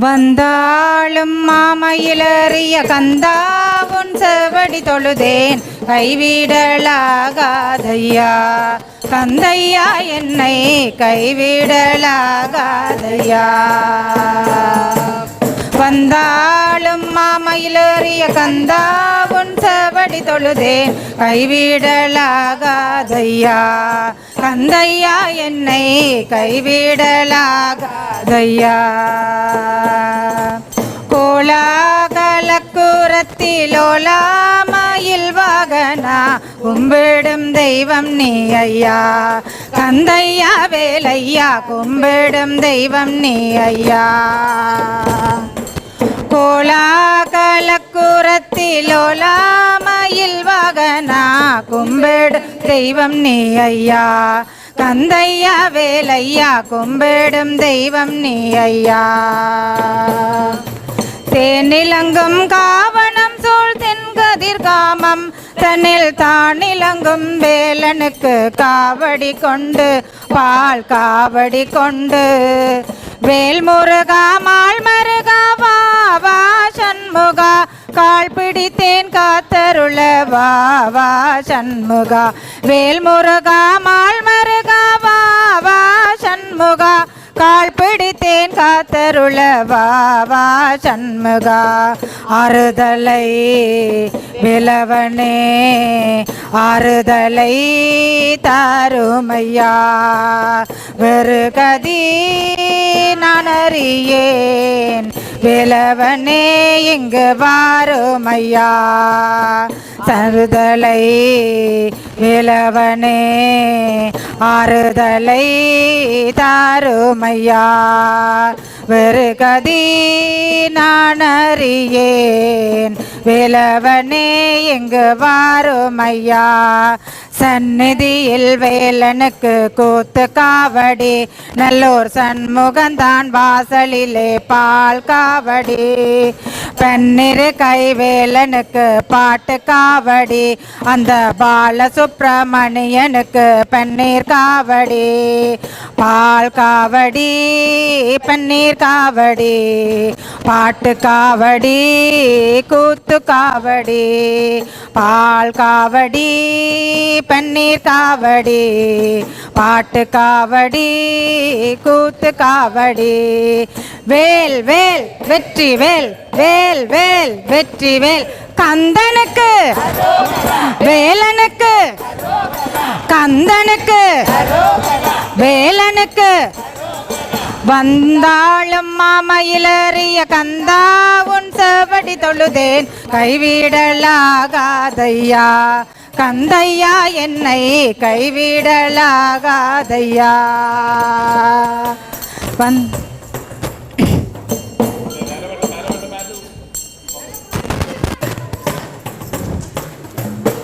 வந்தாளும் மாமயிலறிய கந்தா உன் செவடி தொழுதேன் கைவிடலாகாதையா கந்தையா என்னை கைவிடலாகாதையா. வந்தாளும் மாமயிலறிய கந்தா உன் செவடி தொழுதேன் கைவிடலாகாதையா கந்தையா என்னை கைவிடலாகாதையா. கோலாகலக்குரத்திலோலாமயில் வாகனா கும்பிடும் தெய்வம் நீ ஐயா கந்தையா வேலையா கும்பிடும் தெய்வம் நீ ஐயா. கோலாகலக்குரத்திலோலாமயில் வாகனா கும்பிடும் தெய்வம் நீ ஐயா கந்தையா வேலையா கும்பிடும் தெய்வம் நீ ஐயா. தேனிலங்கும் காவணம் சூழ் தென்கதிர் காமம் தன்னில் தானிலங்கும் வேலனுக்கு காவடி கொண்டு பால் காவடி கொண்டு வேல்முருகா மால் மருகா வா வா சண்முகா கால் பிடித்தேன் காத்தருள வா வா சண்முகா வேல்முருகா மால் மருகா வா வா சண்முகா கால் பிடித்தேன் காத்தருள வா வா சண்முகா. ஆறுதலை விலவனே ஆறுதலை தாருமையா வெறு கதி நான் அறியேன் விலவனே இங்கு வாருமையா. சருதலை விலவனே ஆறுதலை தாருமையா வெறு கதி நான் அறியேன் விலவனே இங்கு வாருமையா. சந்நிதியில் வேலனுக்கு கூத்து காவடி நல்லூர் சண்முகந்தான் வாசலிலே பால் காவடி பெண்ணிரு கைவேலனுக்கு பாட்டு காவடி அந்த பால சுப்பிரமணியனுக்கு பன்னீர் காவடி பால் காவடி பன்னீர் காவடி பாட்டு காவடி கூத்து காவடி பால் காவடி பன்னீர் காவடி பாட்டு காவடி கூத்து காவடி. வேல் வேல் வெற்றி வேல் வேல் வேல் வெற்றி வேல் கந்தனுக்கு வேலனுக்கு கந்தனுக்கு வேலனுக்கு. வந்தாளும் மாமயிலறிய கந்தா உன் செவடி தொழுதேன் கைவிடலாகாதையா கந்தையா என்னை கைவிடலாகாதையா.